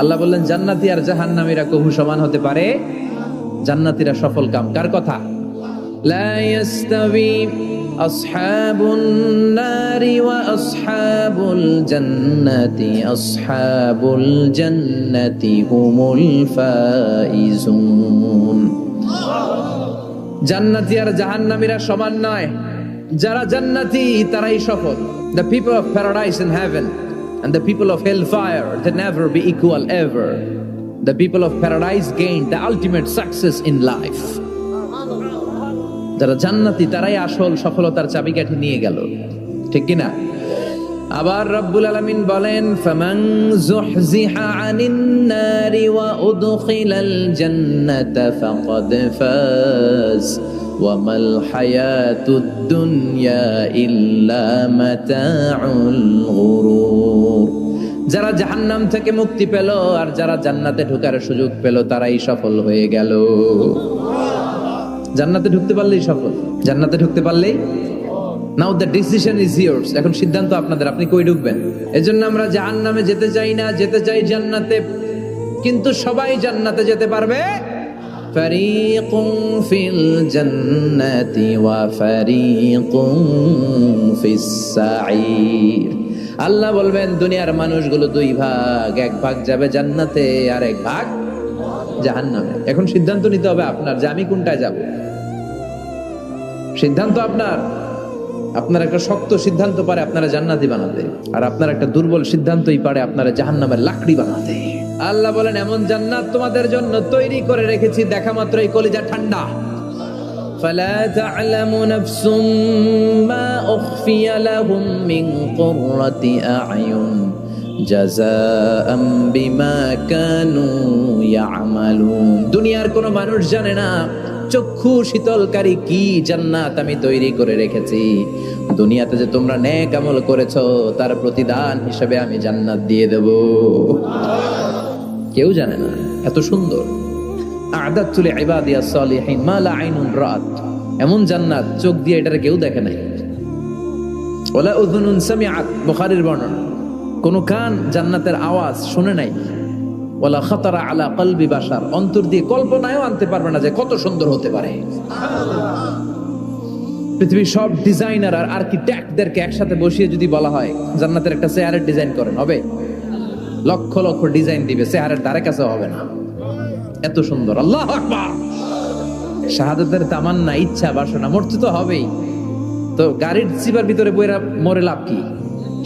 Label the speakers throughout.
Speaker 1: আল্লাহ বললেন জান্নাতি আর জাহান্নামীরা কবু সমান হতে পারে? জান্নাতীরা সফল কাম। কার কথা? লা ইয়াস্তাবি আসহাবুন নারি ওয়া আসহাবুল জান্নাতি হুমুল ফাইজুন। জান্নাতি আর জাহান্নামীরা সমান নয়, যারা জান্নাতি তারাই সফল। The people of paradise in heaven and the people of hellfire, they never be equal ever. The people of paradise gain the ultimate success in life. যারা জান্নাতি তারাই আসল সফলতার চাবিকাঠি নিয়ে গেল, ঠিক কি না? আবার রব্বুল আলামিন বলেন ফামান যুহজিহা আনিন নারি ওয়া উদখিলাল জান্নাতা ফাকাদ ফাজ ওয়া মাল হায়াতুদ দুনিয়া ইল্লা মাতাউল গুরুর। যারা জাহান্নাম থেকে মুক্তি পেল আর যারা জান্নাতে ঢোকার সুযোগ পেল তারাই সফল হয়ে গেল। জান্নাতে ঢুকতে পারলেই সফল, জান্নাতে ঢুকতে পারলেই। নাও দ্য ডিসিশন ইজ ইয়ার্স। এখন সিদ্ধান্ত আপনাদের, আপনি কই ঢুকবেন। এজন্য আমরা জাহান্নামে যেতে চাই না, যেতে চাই জান্নাতে। কিন্তু সবাই জান্নাতে যেতে পারবে? ফারিকুন ফিল জান্নাতি ওয়া ফারিকুন ফিস সাঈর। আল্লাহ বলবেন দুনিয়ার মানুষগুলো দুই ভাগ, এক ভাগ যাবে জান্নাতে আর এক ভাগ জাহান্নামে। এখন সিদ্ধান্ত নিতে হবে আপনার যে আমি কোনটায় যাব। সিদ্ধান্ত আপনার। আপনার একটা শক্ত সিদ্ধান্ত পারে আপনারা জান্নাতি বানাতে, আর আপনার একটা দুর্বল সিদ্ধান্তই পারে আপনারা জাহান্নামের লাকড়ি বানাতে। আল্লাহ বলেন এমন জান্নাত তোমাদের জন্য তৈরি করে রেখেছি, দেখা মাত্রই কলিজা ঠান্ডা। ফালা তা'লামু নাফসুম মা উখফিয়া লাহুম মিন কুররাতি আ'য়ুন জাযাআম বিমা কানু ইয়া'মালুন। দুনিয়ার কোনো মানুষ জানে না চক্ষু শীতলকারী কি জান্নাত আমি তৈরি করে রেখেছি। দুনিয়াতে যে তোমরা নেক আমল করেছো তার প্রতিদান হিসেবে আমি জান্নাত দিয়ে দেব। কেউ জানে না এত সুন্দর। আ'দাতু লিইবাদিয়াস সালিহিন মা লা আইনুন রাআত। এমন জান্নাত চোখ দিয়ে এটা কেউ দেখে নাই। ওয়ালা উযুনুন সামিআত, বুখারীর বর্ণনা। কোন কান জান্নাতের আওয়াজ শুনে নাই। ওয়ালা খাতারা আলা কলবি বাশার, অন্তর দিয়ে কল্পনায়ও আনতে পারবে না যে কত সুন্দর হতে পারে। পৃথিবীর সব ডিজাইনার আর আর্কিটেক্টদেরকে একসাথে বসিয়ে যদি বলা হয় জান্নাতের একটা চেয়ারের ডিজাইন করেন, হবে? লক্ষ লক্ষ ডিজাইন দিবে, চেয়ারের ধারে কাছে হবে না, এত সুন্দর। আল্লাহু আকবার। শাহাদাতের তামান্না, ইচ্ছা, বাসনা, মরতে তো হবেই। তো গাড়ির চিপার ভিতরে বইরা মরে লাভ কি?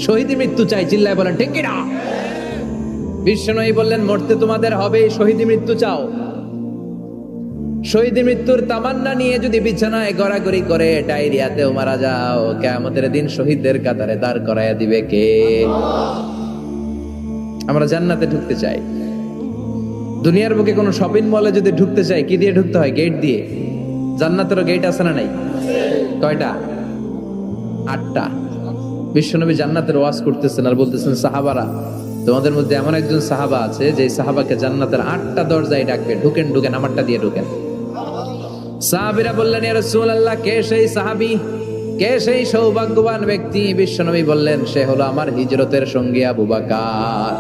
Speaker 1: শহীদ মৃত্যু চাই, চিল্লায় বলেন ঠিক কি না? বিশ্বনবী বললেন মরতে তোমাদের হবে, শহীদ মৃত্যু চাও। শহীদ মৃত্যুর তামান্না নিয়ে যদি বিছানায় গড়াগড়ি করে ডায়রিয়াতেও মারা যাও, কিয়ামতের দিন শহীদদের কাতারে দাঁড় করায়া দিবে কে? আমরা জান্নাতে ঢুকতে চাই। দুনিয়ার বুকে কোনো শপিং মলে যদি ঢুকতে চাই কি দিয়ে ঢুকতে হয়? গেট দিয়ে। জান্নাতেরও গেট আছে না নাই? কয়টা? 8টা। বিশ্বনবী জান্নাতের ওয়াজ করতেছেন আর বলতেছেন সাহাবারা তোমাদের মধ্যে এমন একজন সাহাবা আছে যে সাহাবাকে জান্নাতের 8টা দরজায় ডাকবে, ঢুকেন ঢুকেন, আমারটা দিয়ে ঢুকেন। সাহাবীরা বললেন ইয়া রাসূলুল্লাহ, কে সেই সাহাবী, কে সেই সৌভাগ্যবান ব্যক্তি? বিশ্বনবী বললেন সে হলো আমার হিজরতের সঙ্গী আবু বকর।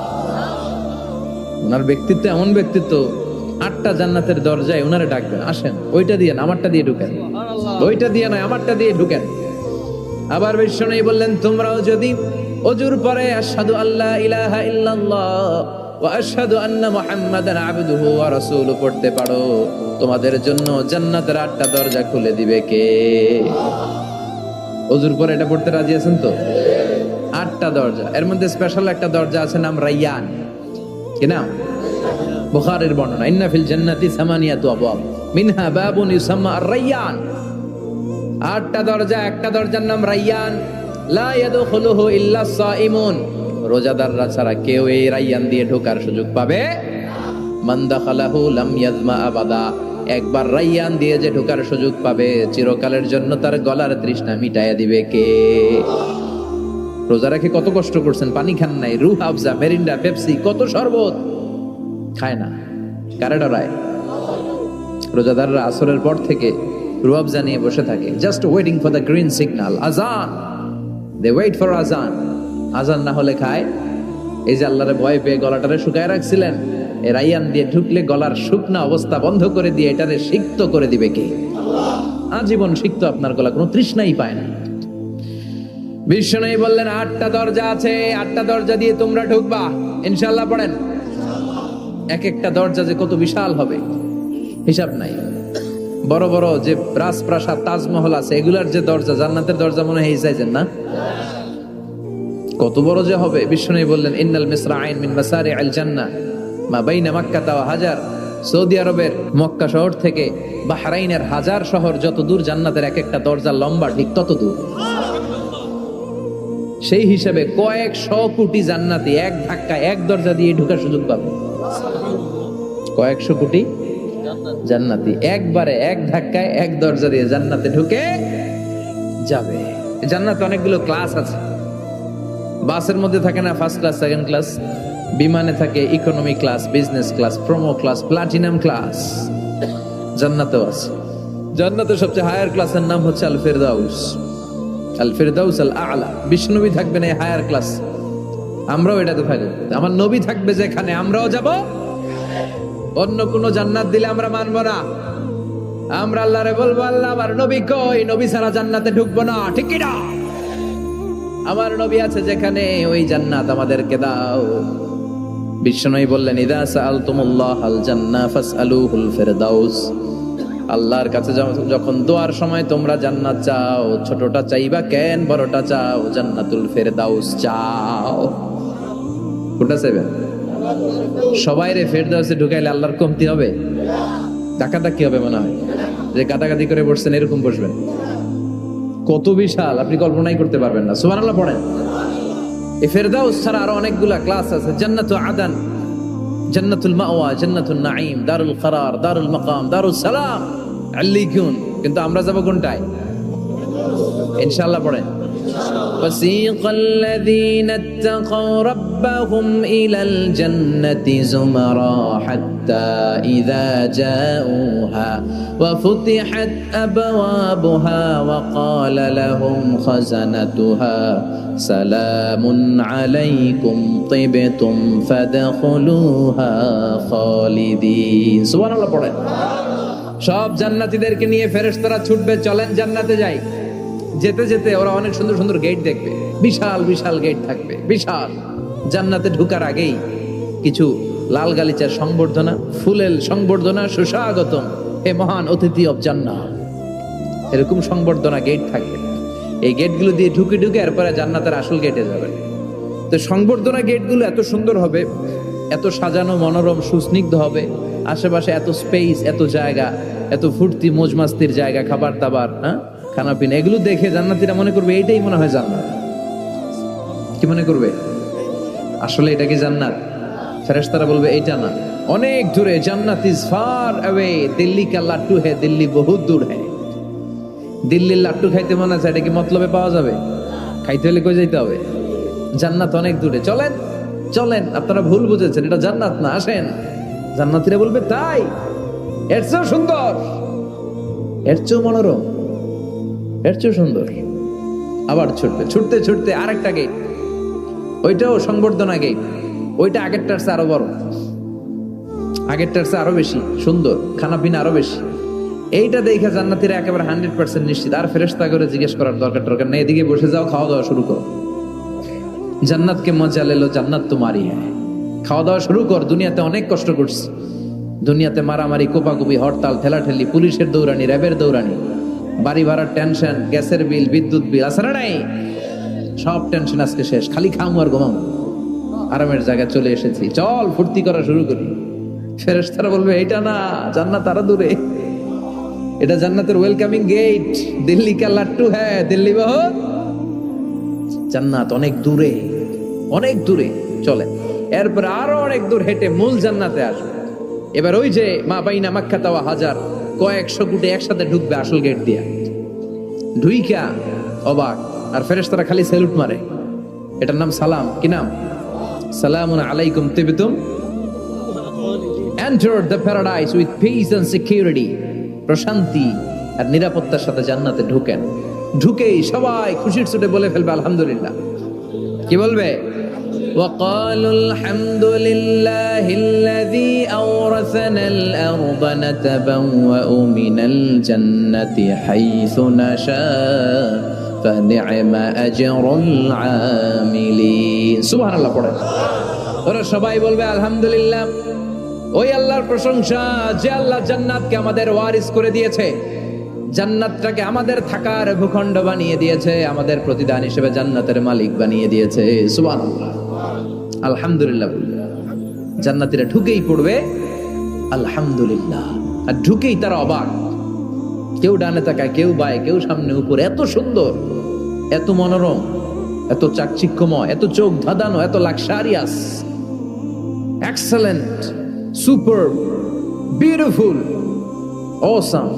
Speaker 1: ওনার ব্যক্তিত্ব এমন ব্যক্তিত্ব, 8টা জান্নাতের দরজায় ওনারে ডাকবেন, আসেন ওইটা দিয়ে না আমারটা দিয়ে ঢুকেন, ওইটা দিয়ে নয় আমারটা দিয়ে ঢুকেন। আবার বিশ্বনবী বললেন তোমরাও যদি ওযুর পরে আশহাদু আল্লা ইলাহা ইল্লাল্লাহ ওয়া আশহাদু আন্না মুহাম্মাদান আবদুহু ওয়া রাসূলুহু পড়তে পারো, তোমাদের জন্য জান্নাতের 8টা দরজা খুলে দিবে কে? ওযুর পরে এটা পড়তে রাজি আছেন তো? 8টা দরজা, এর মধ্যে স্পেশাল একটা দরজা আছে নাম রায়্যান। কি নাম? বুখারীর বর্ণনা, ইন্না ফিল জান্নাতি সামানিয়াতু আবওয়াব মিনহা বাবুন ইউসাম্মা আর-রায়্যান। 8টা দরজা, একটা দরজার নাম রায়্যান। লা ইয়াদখুলুহু ইল্লা সাইমুন, রোজাদাররা ছাড়া কেউ এই রায়্যান দিয়ে ঢোকার সুযোগ পাবে মান দাখালাহু লাম ইয়াজমা আবাদা, একবার রায়্যান দিয়ে যে ঢোকার সুযোগ পাবে চিরকালের জন্য তার গলার তৃষ্ণা মিটাইয়া দিবে কে? রোজা রেখে কত কষ্ট করছেন, পানি খান নাই, রুহ আফজা, মেরিন্ডা, পেপসি, কত শরবত খায় না, কারে ডরায়? রোজাদাররা আসরের পর থেকে রুহ আফজা নিয়ে বসে থাকে, just waiting for the green signal, আজান। দে ওয়েট ফর আজান। আজান না হলে খায় এই যে আল্লাহরে ভয় পেয়ে গলাটারে শুকায় রাখছিলেন, এই রাইয়ান দিয়ে ঢুকলে গলার শুকনা অবস্থা বন্ধ করে দিয়ে এটারে সিক্ত করে দিবে কে? আজীবন সিক্ত, আপনার গলা কোনো তৃষ্ণাই পায় না। বিষ্ণু বললেন 8টা দরজা আছে, 8টা দরজা দিয়ে তোমরা ঢুকবা ইনশাআল্লাহ। পড়েন, এক একটা দরজা যে কত বিশাল হবে হিসাব নাই। বড় বড় যে রাজপ্রাসাদ তাজমহল আছে, এগুলার যে দরজা, জান্নাতের দরজা মনে হয় এই সাইজের না, কত বড় যে হবে। বিষ্ণু বললেন ইন্নাল মিসরাইন মিন মাসারিআল জান্নাহ মা বাইনা মাক্কাহ ওয়া হাজার। সৌদি আরবের মক্কা শহর থেকে বাহরাইনের হাজার শহর যত দূর, জান্নাতের এক একটা দরজা লম্বা ঠিক তত দূর। সেই হিসাবে কয়েকশো কোটি জান্নাতি এক ধাক্কায় এক দরজা দিয়ে ঢোকার সুযোগ পাবে। কয়েকশো কোটি জান্নাতি একবারে এক ধাক্কায় এক দরজা দিয়ে জান্নাতে ঢুকে যাবে। জান্নাতে অনেকগুলো ক্লাস আছে। বাসের মধ্যে থাকে না ফার্স্ট ক্লাস, সেকেন্ড ক্লাস, বিমানে থাকে economy class, business class, promo class, platinum class. জান্নাতেও আছে। জান্নাতের সবচেয়ে হায়ার ক্লাসের নাম হচ্ছে আল ফিরদাউস, আল ফিরদাউস আল আলা। বিষ্ণুনবী থাকবেন এই হায়ার ক্লাস, আমরাও এটাতে থাকবো। আমার নবী থাকবে যেখানে, আমরাও যাব। অন্য কোন জান্নাত দিলে আমরা মানবো না। আমরা আল্লাহরে বলবো, আল্লাহ আমার নবী কই? নবী ছাড়া জান্নাতে ঢুকবো না, ঠিক কি না? আমার নবী আছে যেখানে, ওই জান্নাত আমাদেরকে দাও। বিষ্ণুই বললেন ইদা সাআলতুমুল্লাহ আল জান্নাহ ফাসআলুহুল ফিরদাউস। আল্লাহর কাছে যখন দোয়ার সময় তোমরা জান্নাত চাও, ছোটটা চাইবা কেন, বড়টা চাও, জান্নাতুল ফিরদাউস চাও। কোনটা চাইবেন? সবাই রে ফেরদাউসে ঢুকাইলে আল্লাহর কমতি হবে? ডাকাডাকি হবে মনে হয়, যে কাটাকাটি করে বসছেন এরকম বসবেন। কত বিশাল আপনি কল্পনাই করতে পারবেন না। সুবহানাল্লাহ পড়েন। এই ফেরদাউস ছাড়া আরো অনেকগুলা ক্লাস আছে। জান্নাতুল আদান, জান্নাতুল মাওয়া, জান্নাতুন নাঈম, দারুল করার, দারুল মাকাম, দারুস সালাম, আল্লিকুন। কিন্তু আমরা যাব কোনটায়? ইনশাআল্লাহ পড়েন। وسيق الذين اتقوا ربهم إلى الجنة زمرا حتى إذا جاءوها وفتحت أبوابها وقال لهم خزنتها سلام عليكم طبتم فادخلوها خالدين। সুবহানাল্লাহ পড়েন। সব জান্নাতীদেরকে নিয়ে ফেরেশতারা ছুটবে, চলেন জান্নাতে যাই। যেতে যেতে ওরা অনেক সুন্দর সুন্দর গেট দেখবে, বিশাল বিশাল গেট থাকবে, বিশাল। জান্নাতে ঢোকার আগেই কিছু লাল গালিচার সংবর্ধনা, ফুলেল সংবর্ধনা, সুস্বাগতম হে মহান অতিথি অব জান্নাত, এরকম সংবর্ধনা গেট থাকবে। এই গেটগুলো দিয়ে ঢুকে ঢুকে এরপরে জান্নাতের আসল গেটে যাবেন। তো সংবর্ধনা গেটগুলো এত সুন্দর হবে, এত সাজানো, মনোরম, সুস্নিগ্ধ হবে। আশেপাশে এত স্পেস, এত জায়গা, এত ফুর্তি মজমাস্তির জায়গা, খাবার দাবার, হ্যাঁ, খানা পিনা, এগুলো দেখে জান্নাতীরা মনে করবে এইটাই মনে হয় জান্নাত। কি মনে করবে? আসলে এটা কি জান্নাত? ফেরেশতারা বলবে এইটা না, অনেক দূরে। জান্নাত ইজ ফার অ্যাওয়ে, দিল্লি কা লাট্টু হে, দিল্লি বহুত দূর হে। দিল্লির লাট্টু খাইতে মনে আছে, এটা কি মতলবে পাওয়া যাবে? খাইতে হলে কই যাইতে হবে? জান্নাত অনেক দূরে, চলেন চলেন। আপনারা ভুল বুঝেছেন, এটা জান্নাত না, আসেন। জান্নাতীরা বলবে তাই? এর চেয়েও সুন্দর, এর চেয়েও মনোরম, এর চেয়েও সুন্দর। আবার ছুটবে, ছুটতে ছুটতে আরেকটা গেট, ওইটাও সংবর্ধনা গেট। ওইটা আগেরটার চেয়ে আরো বড়, আগেরটার চেয়ে আরো বেশি সুন্দর, খানা পিনা আরো বেশি। এইটা দেখে জান্নাতীরা একেবারে 100% নিশ্চিত। আর ফেরেশতা করে জিজ্ঞেস করার দরকার নেই, এদিকে বসে যাও, খাওয়া দাওয়া শুরু করো। জান্নাতকে মজা লেলো, জান্নাত তোমারই হ্যাঁ। খাওয়া দাওয়া শুরু কর। দুনিয়াতে অনেক কষ্ট করছি, দুনিয়াতে মারামারি, কোপাকুপি, হরতাল, ঠেলাঠেলি, পুলিশের দৌড়ানি, র্যাবের দৌড়ানি, বাড়ি ভাড়ার টেনশন, গ্যাসের বিল, বিদ্যুৎ বিল, আছে না নাই? সব টেনশন আজকে শেষ, খালি খামু আর ঘুমাবো। আরামের জায়গায় চলে এসেছি, চল ফুর্তি করা শুরু করি। ফেরেশতারা বলবে এইটা না, জান্নাত আরো দূরে। এটা জান্নাতের ওয়েলকামিং গেট। দিল্লি কা লাট্টু হ্যাঁ, দিল্লি বহুত, জান্নাত অনেক দূরে, অনেক দূরে। চলে এরপর আরো অনেক দূর হেঁটে মূল জান্নাতে আসবে। এবার ওই যে মা বাইনা মাক্কা ওয়া হাজার, কয়েকশো কোটি একসাথে ঢুকবে আসল গেট দিয়া। ঢুইকা অবাক, আর ফেরেশতারা খালি স্যালুট মারে। এটার নাম সালাম। কি নাম? সালামুন আলাইকুম তিবতুম, enter the paradise with peace and security. প্রশান্তি আর নিরাপত্তার সাথে জান্নাতে ঢুকেন। ঢুকেই সবাই খুশির ছুটে বলে ফেলবে আলহামদুলিল্লাহ। কি বলবে? وقالوا الحمد لله الذي أورثنا الأرض نتبوأ من الجنة حيث نشاء فنعم أجر العاملين سبحان الله পড়ে ওরা সবাই বলবে আলহামদুলিল্লাহ ওই আল্লাহর প্রশংসা যে আল্লাহ জান্নাতকে আমাদের ওয়ারিস করে দিয়েছে জান্নাতটাকে আমাদের থাকার ভূখণ্ড বানিয়ে দিয়েছে আমাদের প্রতিদান হিসেবে জান্নাতের মালিক বানিয়ে দিয়েছে সুবহানাল্লাহ আলহামদুলিল্লাহ জান্নাতীরা ঢুকেই পড়বে আলহামদুলিল্লাহ আর ঢুকেই তারা অবাক কেউ ডানে তাকায় কেউ বায়ে কেউ সামনে উপরে এত সুন্দর এত মনোরম এত চাকচিক্যময় এত চোখ ধাঁধানো এত luxurious excellent super beautiful awesome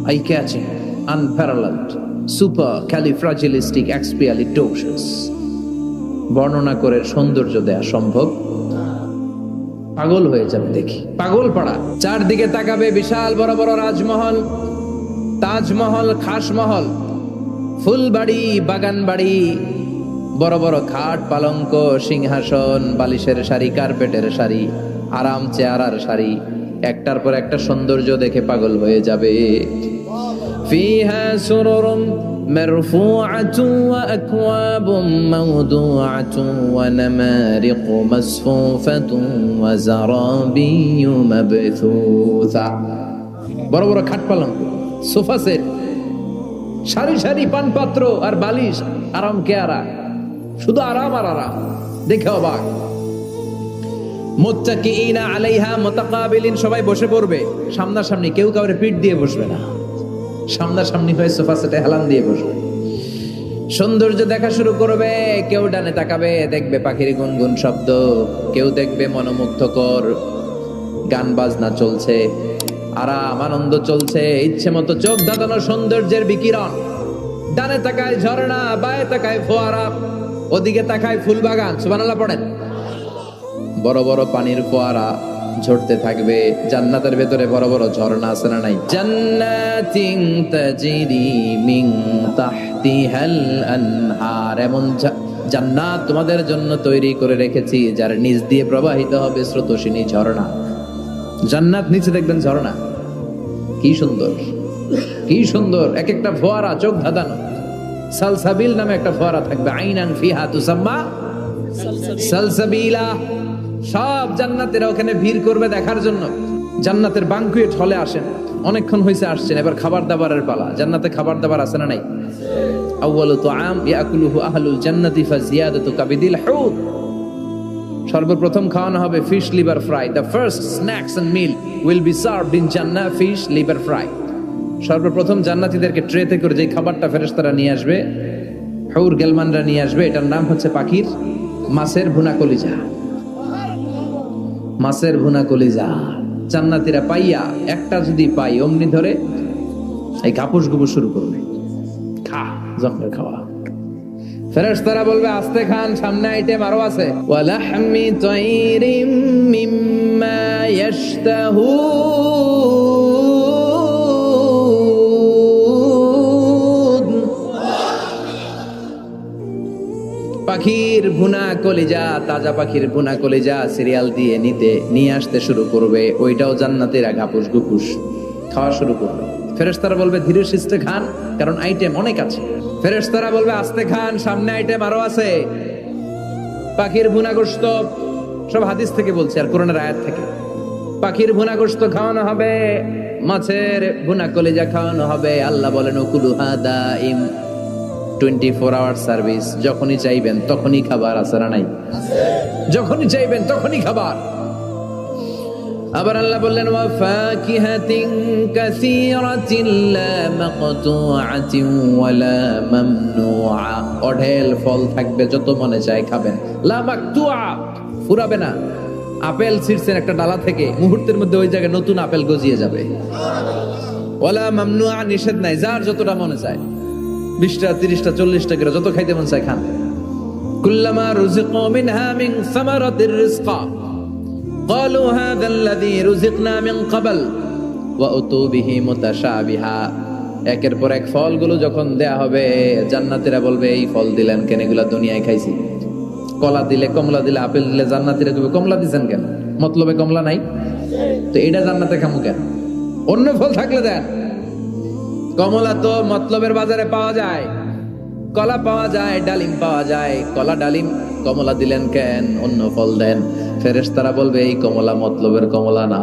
Speaker 1: eye-catching, unparalleled, supercalifragilisticexpialidocious বর্ণনা করে সৌন্দর্য দেয়া সম্ভব পাগল হয়ে যাবে দেখি পাগল পাড়া চারদিকে তাকাবে বিশাল বড় বড় রাজমহল তাজমহল খাসমহল ফুলবাড়ি বাগান বাড়ি বড় বড় খাট পালঙ্ক সিংহাসন বালিশের সারি কার্পেটের সারি আরাম চেয়ারার সারি একটার পর একটা সৌন্দর্য দেখে পাগল হয়ে যাবে فيها سرر مرفوعة وأكواب موضوعة ونمارق مصفوفة وزرابي مبثوثة বড় বড় খাট পালঙ্ক সোফা সেট সারি সারি পানপাত্র আর বালিশ আরাম কেয়ারা শুধু আরাম আর আরাম দেখে অবাক মুত্তাকিইনা আলাইহা মুতাকাবিলিন সবাই বসে পড়বে সামনাসামনি কেউ কাউরে পিঠ দিয়ে বসবে না সামনাসামনি হয়ে সোফা সেটে হেলান দিয়ে বসবে সৌন্দর্য দেখা শুরু করবে কেউ ডানে তাকাবে দেখবে পাখির গুনগুন শব্দ কেউ দেখবে মনোমুগ্ধকর গান বাজনা চলছে আরাম আনন্দ চলছে ইচ্ছে মতো চোখ ধাঁধানো সৌন্দর্যের বিকিরণ ডানে তাকায় ঝর্ণা বায়ে তাকায় ফোয়ারা ওদিকে তাকায় ফুল বাগান সুবহানাল্লাহ পড়েন বড় বড় পানির ফোয়ারা ঝরতে থাকবে জান্নাতের ভেতরে বড় বড় ঝর্ণা আছে না নাই জান্নাতিন তাজরি মিন তাহতিহাল আনহার এমন জান্নাত তোমাদের জন্য তৈরি করে রেখেছি যার নিচ দিয়ে প্রবাহিত হবে স্রোতস্বিনী ঝর্ণা জান্নাত নিচে দেখবেন ঝর্ণা কি সুন্দর কি সুন্দর এক একটা ফোয়ারা চোখ ধাঁধানো সালসাবিল নামে একটা ফোয়ারা থাকবে আইনান ফিহা তুসাম্মা সালসাবিলা সব জান্নাতীরা ওখানে ভিড় করবে দেখার জন্য জান্নাতের বাঙ্কুয়েট হলে আসেন অনেকক্ষণ হয়েছে আসছেন এবার খাবার দাবারের পালা জান্নাতে খাবার দাবার আছে না নাই আউয়ালু তুআম ইয়াকুলুহু আহলুল জান্নাতি ফাজিয়াদাতু কাবিদিল হুত সর্বপ্রথম খাওয়ানো হবে fish liver fry the first snacks and meal will be served in জান্নাহ ফিশ লিভার ফ্রাই সর্বপ্রথম জান্নাতীদেরকে ট্রেতে করে যে খাবারটা ফেরেশতারা নিয়ে আসবে হুর গেলমানরা নিয়ে আসবে এটার নাম হচ্ছে পাখির মাছের ভুনা কলিজা মাছের ভুনা কলিজা জান্নাতীরা পাইয়া একটা যদি পাই অমনি ধরে এই ঘাপুস গুপুস শুরু করবে খা জমে খাওয়া ফেরেশতারা বলবে আস্তে খান সামনে আইটেম আরো আছে ওয়ালাহমি তাইরিম মিম্মা ইয়াশতাহুন পাখির ভুনা কলিজা তাজা পাখির ভুনা কলিজা সিরিয়াল দিয়ে নিয়ে আসতে শুরু করবে ওইটাও জান্নাতীরা ঘাপুস গুপুস খাওয়া শুরু করবে ফেরেশতারা বলবে ধীরে সুস্থে খান কারণ আইটেম অনেক আছে ফেরেশতারা বলবে আস্তে খান সামনে আইটেম আরো আছে পাখির ভুনা গোশত সব হাদিস থেকে বলছে আর কোরআনের আয়াত থেকে পাখির ভুনা গোশত খাওয়ানো হবে মাছের ভুনা কলিজা খাওয়ানো হবে আল্লাহ বলেন উকুলুহা দাইম 24 আওয়ার সার্ভিস যখনই চাইবেন তখনই খাবার আছে না নাই যখনই চাইবেন তখনই খাবার আবার আল্লাহ বললেন ওয়া ফাকিহাতিন কাসীরাতিন লা মাকতুআতিন ওয়ালা মামনুআ অঢেল ফল থাকবে যত মনে চায় খাবেন লা মাকতুআ ফুরাবে না আপেল ছিঁড়ছেন একটা ডালা থেকে মুহূর্তের মধ্যে ওই জায়গায় নতুন আপেল গজিয়ে যাবে ওয়ালা মামনুআ নিষেধ নাই যার যতটা মনে চায় 20টা 30টা 40টা করে যত খাইতে মন চায় খান কুল্লামা রুজিকু মিনহা মিন সামারাতির রিজকা قالوا هذا الذي رزقنا من قبل واتوا به متشابها একের পর এক ফলগুলো যখন দেয়া হবে জান্নাতীরা বলবে এই ফল দিলেন কেন এগুলা দুনিয়ায় খাইছি কলা দিলে, কমলা দিলে, আপেল দিলে জান্নাতীরা কইবে কমলা দিছেন কেন? মতলবে কমলা নাই, তো এটা জান্নাতে খামু কেন? অন্য ফল থাকলে দেন। কমলা তো মতলবের বাজারে পাওয়া যায়, কলা পাওয়া যায়, ডালিম পাওয়া যায়, কলা ডালিম কমলা দিলেন কেন? অন্য ফল দেন। ফেরেশতারা বলবে এই কমলা মতলবের কমলা না,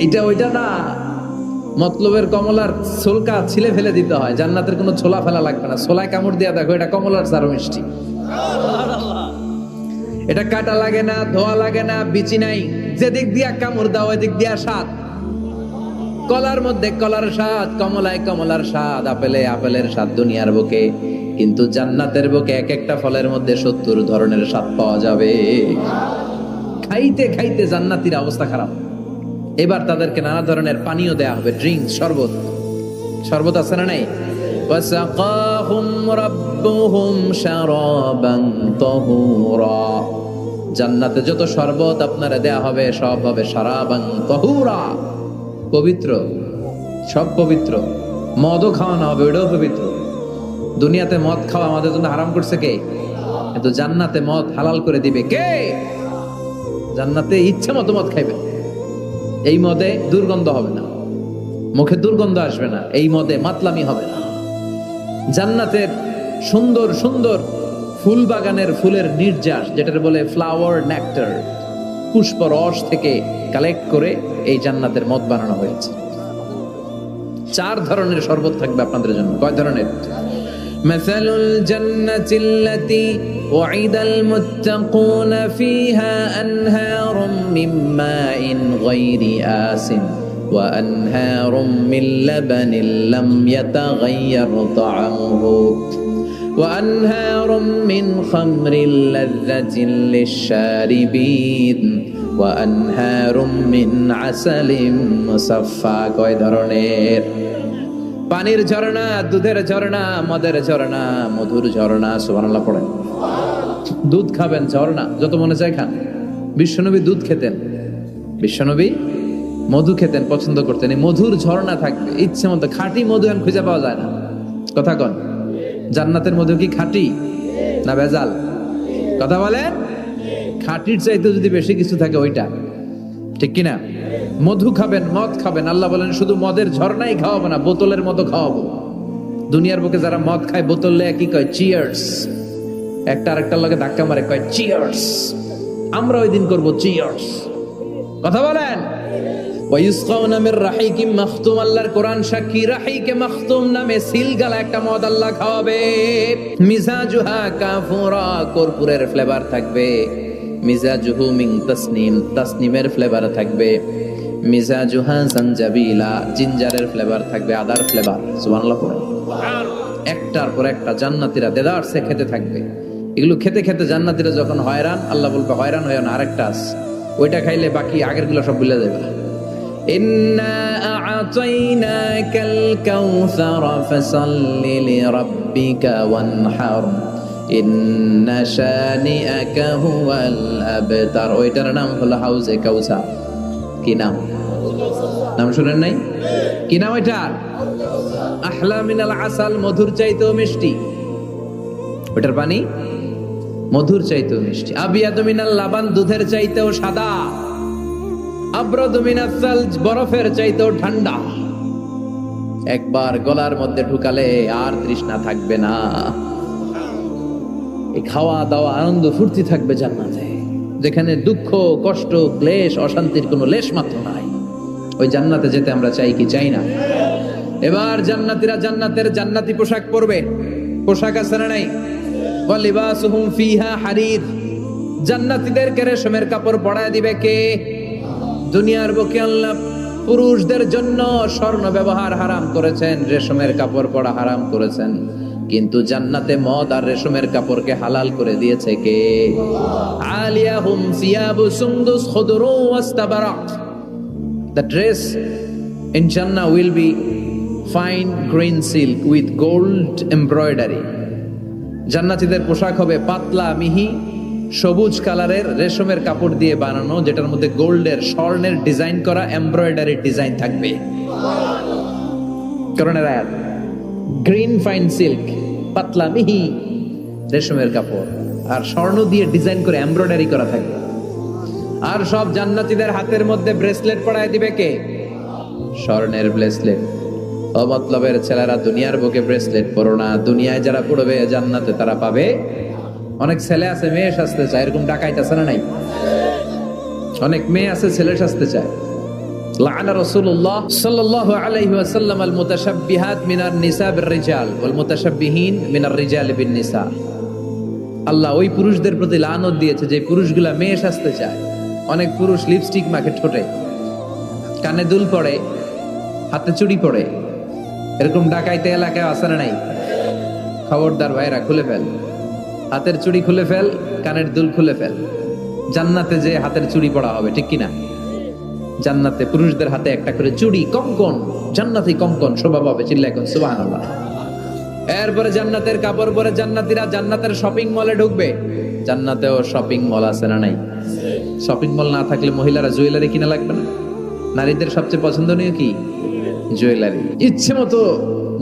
Speaker 1: এইটা ওইটা না। মতলবের কমলার ছোলকা ছিলে ফেলে দিতে হয়, জান্নাতের কোনো ছোলা ফেলা লাগবে না। ছোলায় কামড় দিয়া দেখো, এটা কমলার চারো মিষ্টি। এটা কাটা লাগে না, ধোয়া লাগে না, বিচি নাই, যেদিক দিয়া কামড় দাও এদিক দিয়া স্বাদ। কলার মধ্যে কলার স্বাদ, কমলায় কমলার স্বাদ, আপেলে আপেলের স্বাদ দুনিয়ার বুকে, কিন্তু জান্নাতের বুকে এক একটা ফলের মধ্যে 70 ধরনের স্বাদ পাওয়া যাবে। খাইতে খাইতে জান্নাতীর অবস্থা খারাপ। এবার তাদেরকে নানা ধরনের পানীয় দেয়া হবে, ড্রিঙ্কস, শরবত। শরবত আছে না নাই? ওয়াসাকাহুম রাব্বুহুম শারাবান তাহুরা। জান্নাতে যত শরবত আপনারা দেয়া হবে সব হবে শারাবান তাহুরা, পবিত্র, সব পবিত্র। মদও খাওয়ানো হবে, ওটাও পবিত্র। দুনিয়াতে মদ খাওয়া আমাদের জন্য হারাম করছে কে? কিন্তু জান্নাতে মদ হালাল করে দিবে কে? জান্নাতে ইচ্ছা মতো মদ খাইবে। এই মদে দুর্গন্ধ হবে না, মুখে দুর্গন্ধ আসবে না, এই মদে মাতলামি হবে না। জান্নাতের সুন্দর সুন্দর ফুল বাগানের ফুলের নির্যাস, যেটাকে বলে ফ্লাওয়ার নেক্টার, পুষ্প রস থেকে কালেক্ট করে এই জান্নাতের মদ বানানো হয়েছে। 4 ধরনের শরবত থাকবে আপনাদের জন্য। কয় ধরনের? মাসালুল জান্নাতিল্লাতী ওয়াইদাল মুত্তাকুনা ফিহা আনহারুম মিন মাইন গায়রি আসিন ওয়া আনহারুম মিন লাবানিন লাম ইয়াতাগায়্যার তা'আমুহু ওয়া আনহারুম মিন খামরিল লাযযাতিন লিশ-শারিবিন ওয়া আনহারুম মিন আসালিম মুসাফফা। কয় ধরনের? পানির ঝর্ণা, দুধের ঝর্ণা, মদের ঝর্ণা, মধুর ঝর্ণা। সুবহানাল্লাহ পড়েন। দুধ খাবেন, ঝর্ণা যত মনে চায় খান। বিশ্বনবী দুধ খেতেন, বিশ্বনবী মধু খেতেন, পছন্দ করতেন। এই মধুর ঝর্ণা থাকবে ইচ্ছে মতো। খাঁটি মধু এখন খুঁজে পাওয়া যায় না, কথা কন। জান্নাতের মধু কি খাঁটি না ভেজাল? কথা বলেন। খাঁটির চাইতে যদি বেশি কিছু থাকে ওইটা, ঠিক কিনা? মধু খাবেন, মদ খাবেন। আল্লাহ বলেন শুধু মদের ঝর্ণাই খাওয়াবো না, বোতলের মতো খাওয়াবো। দুনিয়ার বুকে যারা মদ খায় বোতল লে কি কয়? চিয়ার্স। একটা আরেকটার লগে ধাক্কা মারে, কয় চিয়ার্স। আমরা ওই দিন করবো চিয়ার্স। কথা বলেন। ওয়ায়ুসকাউনা মির রাহিকিম মাখতুম। আল্লাহর কোরআন সাক্ষী, রাহিকে মাখতুম নামে সিলগালা একটা মদ আল্লাহ খাওয়াবে। মিজাজুহা কাফুরা, কর্পূরের ফ্লেভার থাকবে। মিজাজুহু মিন তাসনিম, তাসনিমের ফ্লেভার থাকবে। মিজাজুহা জানজাবিলা, জিঞ্জারের ফ্লেভার থাকবে, আদার ফ্লেভার। সুবহানাল্লাহ পড়েন। একটার পর একটা জান্নাতীরা দেদারসে খেতে থাকবে। এগুলো খেতে খেতে জান্নাতীরা যখন হয়রান, আল্লাহ বলবে হয়রান হয়ে না, আরেকটা আছে, ওইটা খাইলে বাকি আগেরগুলো সব ভুলে যাবে। ইন্না আ'তাইনাকাল কাউসার ফাসাল্লি লিরাব্বিকা ওয়ানহার ইন্না শানিআকা হুয়াল আবতার। ওইটার নাম হলো হাউজে কাউসার। কি নাম? নাম শুনেন নাই? কি নাম ওইটার? আহলা মিনাল আসাল, মধুর চাইতেও মিষ্টি। ওইটার পানি মধুর চাইতেও মিষ্টি। আবিয়াদু মিনাল লাবান, দুধের চাইতেও সাদা। আবরাদু মিনাস সালজ, বরফের চাইতেও ঠান্ডা। একবার গলার মধ্যে ঢুকালে আর তৃষ্ণা থাকবে না। এই খাওয়া দাওয়া আনন্দ ফুর্তি থাকবে জান্নাতে, যেখানে দুঃখ, কষ্ট, ক্লেশ, অশান্তির কোনো লেশ মাত্র নাই। ওই জান্নাতে যেতে আমরা চাই কি চাই না? এবার জান্নাতীরা জান্নাতের জান্নাতি পোশাক পরবে। পোশাক আছে না নাই? ওয়া লিবাসুহুম ফিহা হারির। জান্নাতীদেরকে রেশমের কাপড় পরায় দিবে কে? দুনিয়ার বুকে আল্লাহ পুরুষদের জন্য স্বর্ণ ব্যবহার হারাম করেছেন, রেশমের কাপড় পরা হারাম করেছেন, কিন্তু জান্নাতে মদ আর রেশমের কাপড়কে হালাল করে দিয়েছে কে? আলিয়াহুম সিয়াবু সুন্দুস খুদরু ওয়াস্তাবারাক। The dress in Jannah will be fine green silk with gold embroidery. জান্নাতীদের পোশাক হবে পাতলা মিহি সবুজ কালারের রেশমের কাপড় দিয়ে বানানো, যেটার মধ্যে গোল্ডের, স্বর্ণের ডিজাইন করা এমব্রয়ডারি ডিজাইন থাকবে। করণের আয়াত, গ্রিন ফাইন সিল্ক, পাতলা মিহি রেশমের কাপড়। আর স্বর্ণ দিয়ে ডিজাইন করে এমব্রয়ডারি করা থাকবে। আর সব জান্নাতীদের হাতের মধ্যে ব্রেসলেট পরায় দিবে কে? স্বর্ণের ব্রেসলেট। ও মতলবের ছেলেরা, দুনিয়ার বুকে ব্রেসলেট পরো না, দুনিয়ায় যারা পড়বে জান্নাতে তারা পাবে। অনেক ছেলে আছে মেয়ে সাজতে চায়, এরকম ডাকাইত আছে না নাই? অনেক মেয়ে আছে ছেলে সাজতে চায়। লাআনা রাসূলুল্লাহ সাল্লাল্লাহু আলাইহি ওয়াসাল্লাম আল মুতাশাব্বিহাত মিনার নিসা বির রিজাল ওয়াল মুতাশাব্বিহিন মিনার রিজাল বিন নিসা। আল্লাহ ওই পুরুষদের প্রতি লানত দিয়েছে যে পুরুষগুলা মেয়ে সাজতে চায়। অনেক পুরুষ লিপস্টিক মাখে ঠোঁটে, কানে দুল পড়ে, হাতে চুড়ি পড়ে। এরকম ডাকাইতে এলাকায় আছে না নাই? খবরদার ভাইরা, খুলে ফেল, হাতের চুড়ি খুলে ফেল, কানের দুল খুলে ফেল। জান্নাতে যে হাতের চুড়ি পড়া হবে, ঠিক কিনা? জান্নাতে পুরুষদের হাতে একটা করে চুড়ি, কঙ্কন, জান্নাতি কঙ্কন শোভা পাবে। চিল্লায় কোন সুবহানাল্লাহ। এরপরে জান্নাতের কাপড় পরে জান্নাতীরা জান্নাতের শপিং মলে ঢুকবে। জান্নাতেও শপিং মল আছে না নাই? শপিং মল না থাকলে মহিলারা জুয়েলারি কিনা লাগবে না? নারীদের সবচেয়ে পছন্দনীয় কি? জুয়েলারি। ইচ্ছে মতো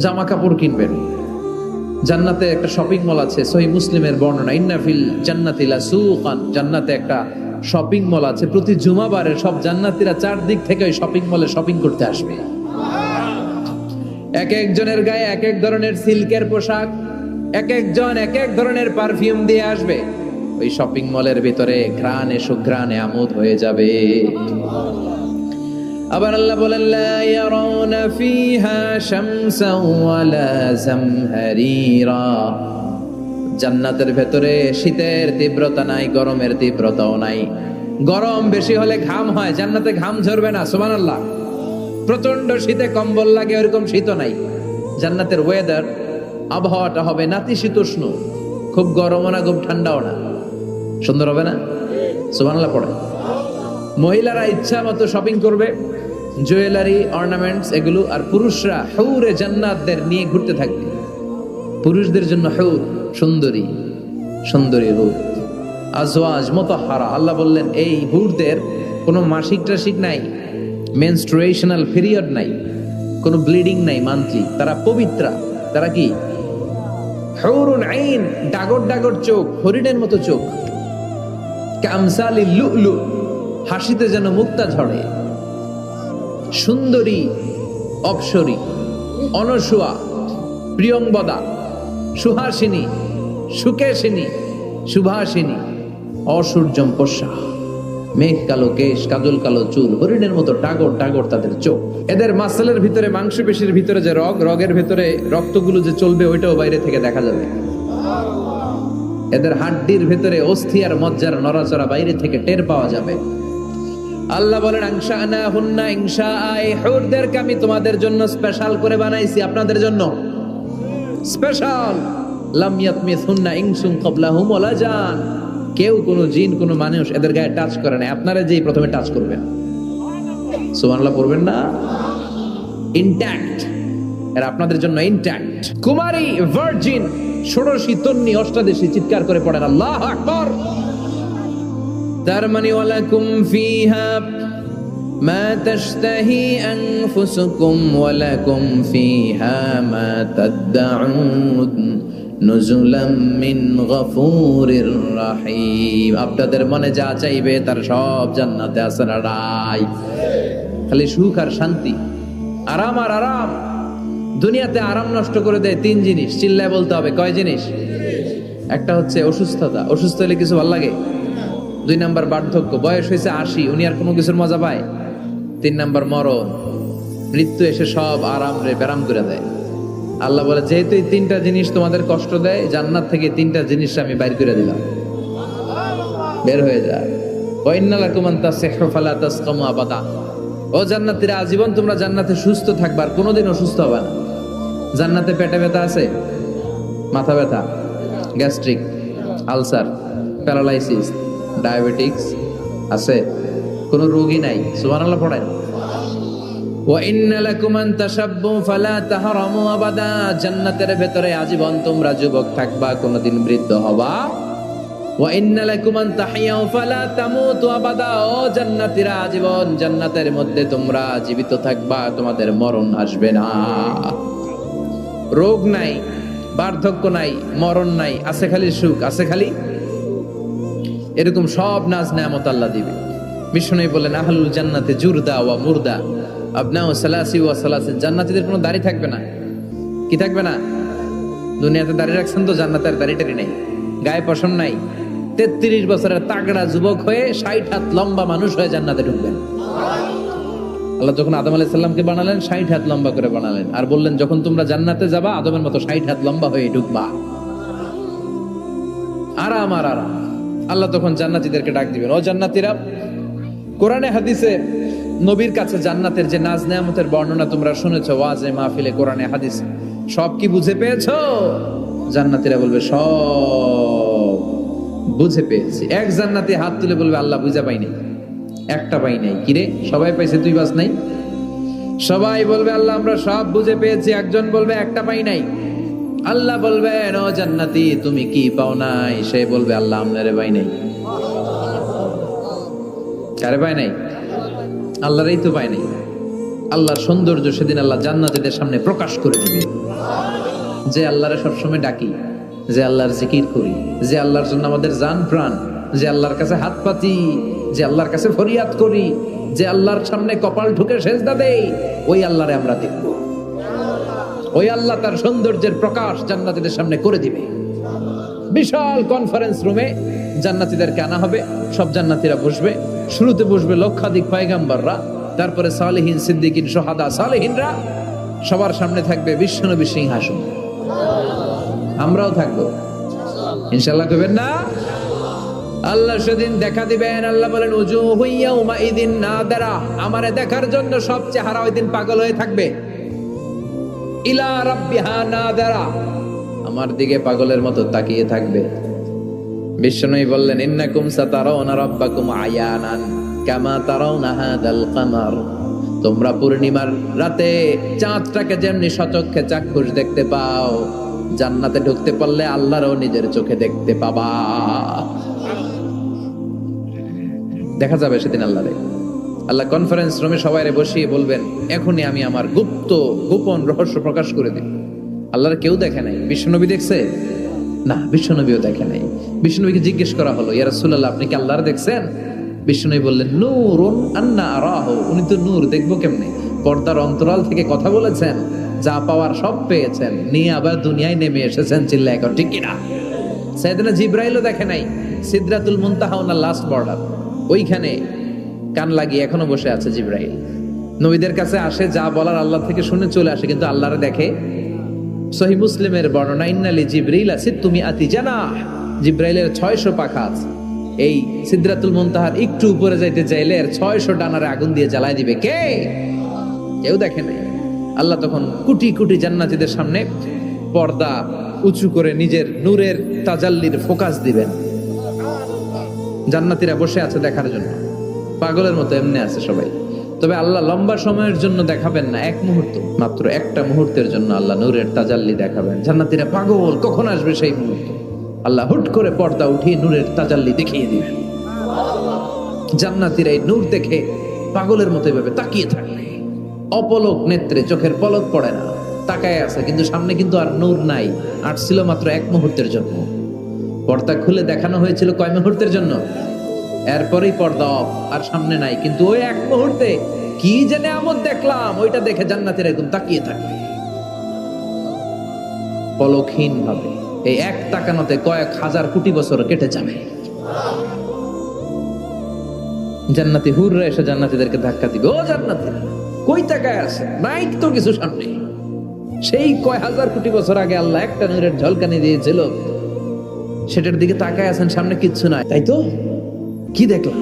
Speaker 1: জামা কাপড় কিনবেন। জান্নাতে একটা শপিং মল আছে, সহিহ মুসলিমের বর্ণনা, ইন্না ফিল জান্নাতি লাসুকান, জান্নাতে একটা শপিং মল আছে। প্রতি জুমাবারে সব জান্নাতীরা চারদিক থেকে ওই শপিং মলে শপিং করতে আসবে। এক একজনের গায়ে এক এক ধরনের সিল্কের পোশাক, এক একজন এক এক ধরনের পারফিউম দিয়ে আসবে। ওই শপিং মলের ভিতরে ঘ্রাণে সুঘ্রাণে আমোদ হয়ে যাবে। আবার আল্লাহ বলেন, লা ইয়ারাউনা ফিহা শামসান ওয়ালা জামহারিরা, জান্নাতের ভেতরে শীতের তীব্রতা নাই, গরমের তীব্রতাও নাই। গরম বেশি হলে ঘাম হয়, জান্নাতে ঘাম ঝরবে না। সুবহানাল্লাহ। প্রচন্ড শীতে কম্বল লাগে, ওরকম শীত নাই। জান্নাতের ওয়েদার, আবহাওয়াটা হবে নাতিশীতোষ্ণ, খুব গরমও না খুব ঠান্ডাও না। সুন্দর হবে না? সুবহানাল্লাহ পড়ে। মহিলারা ইচ্ছা মতো শপিং করবে, জুয়েলারি, অর্নামেন্টস এগুলো। আর পুরুষরা হুরে জান্নাতদের নিয়ে ঘুরতে থাকবে। পুরুষদের জন্য হুর, সুন্দরী সুন্দরী হুর, আজওয়াজ মুতাহহারা। আল্লাহ বললেন এই হুরদের কোনো মাসিক টাসিক নাই, মেনস্ট্রুয়েশনাল পিরিয়ড নাই, কোনো ব্লিডিং নাই মান্থলি। তারা পবিত্রা। তারা কি? হুরুন আইন, ডাগর ডাগর চোখ, হরিণের মতো চোখ। কামসালি লুলু, হাসিতে যেন মুক্তা ঝরে। সুন্দরী, অপ্সরী, অনসুয়া, প্রিয়ংবদা, সুহাসিনী, সুকেশিনী, সুভাসিনী, অসূর্যম পোষা, মেঘ কালো কেশ, কাজল কালো চুল, হরিণের মতো টাগর টাগর তাদের চোখ। এদের মাসলের ভিতরে, মাংসপেশির ভিতরে যে রগ, রগের ভিতরে রক্তগুলো যে চলবে ওইটাও বাইরে থেকে দেখা যাবে। এদের হাড্ডির ভিতরে অস্থি আর মজ্জার নড়াচড়া বাইরে থেকে টের পাওয়া যাবে। আল্লাহ বলেন, আনশানাহুন্না ইনশাআ, এই হুরদেরকে আমি তোমাদের জন্য স্পেশাল করে বানাইছি, আপনাদের জন্য স্পেশাল। লাম ইয়াতমিসুন্না ইনসুন ক্বাবলাহুম ওয়ালা জান, কেউ কোনো জিন কোনো মানুষ এদের গায়ে টাচ করে না। আপনারা যেই প্রথমে টাচ করবেন, সুবহানাল্লাহ পড়বেন না? ইনট্যাক্ট, এরা আপনাদের জন্য ইনট্যাক্ট। কুমারী, ভার্জিন, ষোড়শী, তন্নি, অষ্টাদশী, চিৎকার করে পড়েন আল্লাহু আকবার। তার মানে ওয়ালাকুম ফিহা মা তাশতাহি আনফুসুকুম ওয়ালাকুম ফিহা মা তাদউন নুজুলাম মিন গফুরির রহিম। আপনাদের মনে যা চাইবে তার সব জান্নাতে আছে না নাই? খালি সুখ আর শান্তি, আরাম আর আরাম। দুনিয়াতে আরাম নষ্ট করে দেয় তিন জিনিস, চিল্লায় বলতে হবে। কয় জিনিস? একটা হচ্ছে অসুস্থতা, অসুস্থ হলে কিছু ভালো লাগে। 2 নাম্বার বার্ধক্য, বয়স হয়েছে 80, উনি আর কোনো কিছুর মজা পায়। 3 নাম্বার মরণ, মৃত্যু এসে সব আরাম রে বেরাম করে দেয়। আল্লাহ বলে, যেহেতু এই 3টা জিনিস তোমাদের কষ্ট দেয়, জান্নাত থেকে 3টা জিনিস আমি বাইর করে দিলাম, বের হয়ে যায়। ওয়া ইন্না লাকুম আন তাসিহু ফালা তাসকামু আবাদা। ও জান্নাতীরা, আজীবন তোমরা জান্নাতে সুস্থ থাকবে, আর কোনোদিন অসুস্থ হবে না। জান্নাতে পেটে ব্যথা আছে, মাথা ব্যথা, গ্যাস্ট্রিক, আলসার, প্যারালাইসিস, ডায়াবেটিক্স আছে? কোনো রোগী নাই। সুবহানাল্লাহ পড়েন। ওয়া ইন্না লাকুম আন তাশাব্বু ফালা তাহরামু আবাদা, জান্নাতের ভেতরে আজীবন তোমরা যুবক থাকবা, কোনোদিন বৃদ্ধ হবা। ওয়া ইন্না লাকুম আন তাহিয়াউ ফালা তামুতু আবাদা, ও জান্নাতীরা, আজীবন জান্নাতের মধ্যে তোমরা জীবিত থাকবা, তোমাদের মরণ আসবে না। রোগ নাই, বার্ধক্য নাই, মরণ নাই, আছে খালি সুখ, আছে খালি এরকম সব নাজ নেয়ামত আল্লাহ দিবে। বিষ্ণু বললেন আহলুল জান্নাতে জুরদা ওয়া মুরদা আবনাউ সালাসি ওয়া সালাসিন, জান্নাতীদের কোনো দাড়ি থাকবে না। কি থাকবে না? দুনিয়াতে দাড়ি রাখছেন তো, জান্নাতের দাড়ি টাড়ি নেই, গায়ে পশম নাই। 33 বছরের তাগড়া যুবক হয়ে 60 হাত লম্বা মানুষ হয়ে জান্নাতে ঢুকবেন। আল্লাহ যখন আদম আলাইহিস সালামকে বানালেন 60 হাত লম্বা করে বানালেন, আর বললেন যখন তোমরা জান্নাতে যাবা আদমের মতো 60 হাত লম্বা হয়ে ঢুকবা। আরাম আর আরাম। আল্লাহ তখন জান্নাতীদেরকে ডাক দিবেন, ও জান্নাতীরা, কোরআনে হাদিসে নবীর কাছে জান্নাতের যে নাজ নেয়ামতের বর্ণনা তোমরা শুনেছো ওয়াজে মাহফিলে কোরআনে হাদিসে, সব কি বুঝে পেয়েছো? জান্নাতীরা বলবে সব বুঝে পেয়েছি। এক জান্নাতি হাত তুলে বলবে আল্লাহ বুঝা পাই নাই, একটা পাই নাই। কিরে সবাই পাইছে, তুই বাস নাই? সবাই বলবে আল্লাহ আমরা সব বুঝে পেয়েছি। একজন বলবে একটা পাই নাই। আল্লাহ বলবেন ও জান্নাতি তুমি কি পাও নাই? সে বলবে আল্লাহ আমনারে পাই নাই। কারে পাই নাই? আল্লাহরই তো পাই নাই। আল্লাহর সৌন্দর্য সেদিন আল্লাহ জান্নাতীদের সামনে প্রকাশ করে দিবে। যে আল্লাহরে সবসময় ডাকি, যে আল্লাহর জিকির করি, যে আল্লাহর জন্য আমাদের জান প্রাণ, যে আল্লাহর কাছে হাত পাতি, যে আল্লাহর কাছে ফরিয়াদ করি, যে আল্লাহর সামনে কপাল ঠুকে সেজদা দেই, ওই আল্লাহরে আমরা দেখব। ওই আল্লাহ তার সৌন্দর্যের প্রকাশ জান্নাতীদের সামনে করে দিবে। বিশাল কনফারেন্স রুমে জান্নাতীদেরকে আনা হবে, সব জান্নাতীরা বসবে। শুরুতে বসবে লক্ষাধিক পয়গাম্বররা, তারপরে সালেহিন, সিদ্দিকিন, শুহাদা, সালেহিনরা। সবার সামনে থাকবে বিশ্বনবী সিংহাসন। আমরাও থাকবো ইনশাআল্লাহ, কইবেন না? আল্লাহ সেদিন দেখা দিবেন। আল্লাহ বলেন উজুহু ইয়াউমাইদিন নাদিরা, আমারে দেখার জন্য সব চেহারা ওই দিন পাগল হয়ে থাকবে। ইলা রাব্বিহা নাদিরা, আমার দিকে পাগলের মতো তাকিয়ে থাকবে। বিষ্ণুই বললেন ইন্নাকুম সাতারাউনা রাব্বাকুম আয়ানান কামা তারাউনা হাদাল কামার, তোমরা পূর্ণিমার রাতে চাঁদটাকে যেমনি সচক্ষে চাক্ষুষ দেখতে পাও, জান্নাতে ঢুকতে পারলে আল্লাহরও নিজের চোখে দেখতে পাবা। দেখা যাবে সেদিন আল্লাহরে। আল্লাহ কনফারেন্স রুমে সবাইরে বসিয়ে বলবেন এখনই আমি আমার গোপন রহস্য প্রকাশ করে দিই। আল্লাহর কেউ দেখে নাই। বিশ্বনবী দেখছে না, বিশ্বনবীও দেখে নাই। বিশ্বনবীকে জিজ্ঞেস করা হলো ইয়া রাসূলুল্লাহ আপনি কি আল্লাহর দেখছেন? বিশ্বনবী বললেন নূরুন আন্না আরাহু, উনি তো নূর, দেখবো কেমনে? পর্দার অন্তরাল থেকে কথা বলেছেন, যা পাওয়ার সব পেয়েছেন, নিয়ে আবার দুনিয়ায় নেমে এসেছেন। চিল্লা এখন ঠিক কিনা? সাইয়েদনা জিবরাইলও দেখে নাই। সিদরাতুল মুনতাহা ওনার লাস্ট বর্ডার, ওইখানে কান লাগিয়ে এখনো বসে আছে জিবরাইল। নবীদের কাছে আসে, যা বলার আল্লাহ থেকে শুনে চলে আসে, কিন্তু আল্লাহরে দেখে। সহিহ মুসলিমের বর্ণনা ইন্নালি জিবরিল সিত্তুমি আতি জানাহ, জিবরাইলের 600 পাখা আছে। এই সিদরাতুল মুনতাহার একটু উপরে যাইতে চাইলে এর 600 ডানারে আগুন দিয়ে জ্বালায় দিবে। কে? কেউ দেখে নাই। আল্লাহ তখন কোটি কোটি জান্নাতীদের সামনে পর্দা উঁচু করে নিজের নূরের তাজাল্লির ফোকাস দিবেন। জান্নাতীরা বসে আছে দেখার জন্য, পাগলের মতো এমনি আছে সবাই। তবে আল্লাহ লম্বা সময়ের জন্য দেখাবেন না, এক মুহূর্ত মাত্র, একটা মুহূর্তের জন্য আল্লাহ নূরের তাজাল্লি দেখাবেন। জান্নাতীরা পাগল, কখন আসবে সেই মুহূর্ত। আল্লাহ হুট করে পর্দা উঠিয়ে নূরের তাজাল্লি দেখিয়ে দিবেন। জান্নাতীরা এই নূর দেখে পাগলের মতো এভাবে তাকিয়ে থাকবে, অপলক নেত্রে, চোখের পলক পড়ে না, তাকায় আছে। কিন্তু সামনে কিন্তু আর নূর নাই, আসছিল মাত্র এক মুহূর্তের জন্য। পর্দা খুলে দেখানো হয়েছিল কয় মুহূর্তের জন্য? এরপরেই পর্দা অফ, আর সামনে নাই। কিন্তু ওই এক মুহূর্তে কি যে নেয়ামত দেখলাম, ওইটা দেখে জান্নাতীরা একদম তাকিয়ে থাকে পলকহীন ভাবে। এই এক তাকানোতে কয়েক হাজার কোটি বছর কেটে যাবে। জান্নাতি হুররা এসে জান্নাতীদেরকে ধাক্কা দিবে, ও জান্নাতীরা কই তাকায় আছে? নাই তো কিছু সামনে। সেই কয় হাজার কোটি বছর আগে আল্লাহ একটা নূরের ঝলকানি দিয়েছিল, সেটার দিকে তাকায় আছেন, সামনে কিচ্ছু নাই। তাই তো, কি দেখলাম,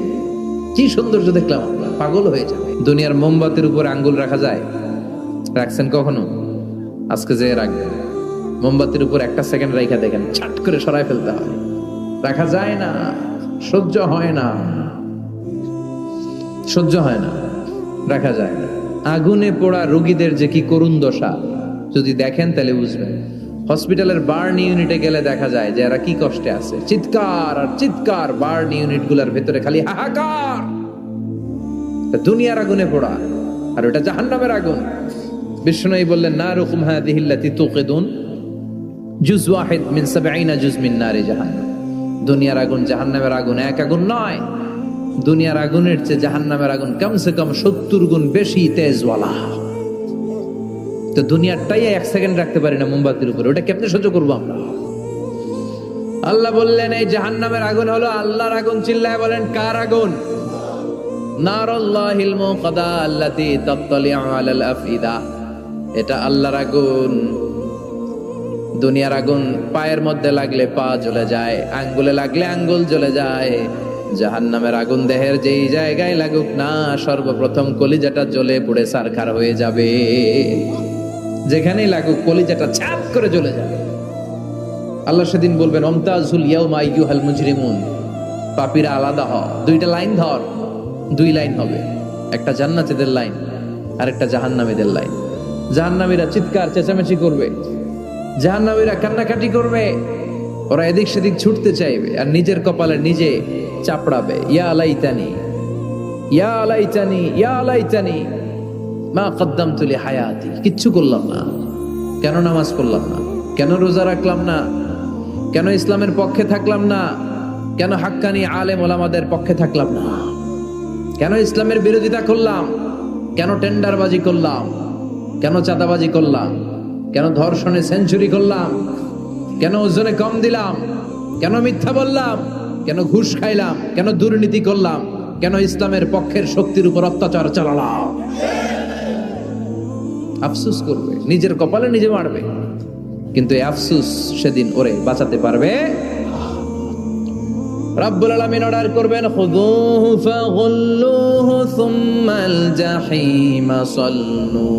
Speaker 1: কি সৌন্দর্য দেখলাম, পাগল হয়ে যাবে। দুনিয়ার মোমবাতির উপর আঙ্গুল রাখা যায়? রাখছেন কখনো? আজকে যে রাখবেন, মোমবাতির উপর একটা সেকেন্ড রাখা দেখেন, ছাট করে সরাই ফেলতে হয়। রাখা যায় না, সহ্য হয় না, সহ্য হয় না, রাখা যায় না। আগুনে পোড়া রোগীদের যে কি করুণ দশা যদি দেখেন তাহলে বুঝবেন। হসপিটালের বার্ন ইউনিটে গেলে দেখা যায় যে এরা কি কষ্টে আছে, চিৎকার আর চিৎকার। বার্ন ইউনিট গুলার ভেতরে খালি হাহাকার। দুনিয়ার আগুনে পোড়া, আর ওটা জাহান্নামের আগুন। বিষ্ণু বললেন নারুকুম হাযিহিল্লাতী তুকিদুন জুজ ওয়াহিদ মিন 70 জুজ মিন নারি জাহান্নাম। দুনিয়ার আগুন জাহান্নামের আগুন এক আগুন নয়, দুনিয়ার আগুনের চেয়ে জাহান্নামের আগুন কমসে কম 70 গুণ বেশি তেজওয়ালা। তো দুনিয়ারটাই 1 সেকেন্ড রাখতে পারি না মোমবাতির উপরে, ওটা কেমনে সহ্য করবো আমরা? আল্লাহ বললেন এই জাহান্নামের আগুন হলো আল্লাহর আগুন। চিল্লায় বলেন কার আগুন? নারুল্লাহিল মুকাদা আল্লাতী তাত্তালিউ আলাল আফইদা। এটা আল্লাহর আগুন। দুনিয়ার আগুন পায়ের মধ্যে লাগলে পা জ্বলে যায়, আঙ্গুলে লাগলে আঙ্গুল জ্বলে যায়। জাহান্নামের আগুন দেহের যেই জায়গায় লাগুক না, সর্বপ্রথম কলিজাটা জ্বলে পুড়ে ছারখার হয়ে যাবে। যেখানেই লাগুক কলিজাটা ছাপ করে জ্বলে যাবে। আল্লাহ সেদিন বলবেন আমতাজুল ইয়াউমা আইয়ুহাল মুজরিমুন, পাপীরা আলাদা হ। 2টা লাইন ধর, 2 লাইন হবে, একটা জান্নাতীদের লাইন আর একটা জাহান্নামীদের লাইন। জাহান্নামীরা চিৎকার চেঁচামেচি করবে, জাহান্নামীরা কান্নাকাটি করবে, ওরা এদিক সেদিক ছুটতে চাইবে আর নিজের কপালে নিজে চাপড়াবে। ইয়া লাইতানি ইয়া লাইতানি ইয়া লাইতানি মা কদ্দামতু লি হায়াতি। কিচ্ছু করলাম না, কেন নামাজ পড়লাম না, কেন রোজা রাখলাম না, কেন ইসলামের পক্ষে থাকলাম না, কেন হাক্কানি আলেম ওলামাদের পক্ষে থাকলাম না, কেন ইসলামের বিরোধিতা করলাম, কেন টেন্ডারবাজি করলাম, কেন চাঁদাবাজি করলাম, কেন ধর্ষণে সেঞ্চুরি করলাম, কেন ওজনে কম দিলাম, কেন মিথ্যা বললাম, কেন ঘুষ খাইলাম, কেন দুর্নীতি করলাম, কেন ইসলামের পক্ষের শক্তির উপর অত্যাচার চালালাম। আফসোস করবে, নিজের কপালে নিজে মারবে, কিন্তু এই আফসোস সেদিন ওরে বাঁচাতে পারবে। রাব্বুল আলামিন অর্ডার করবেন খুযুহু ফাগুল্লুহু সুম্মাল জাহিমা সাল্লু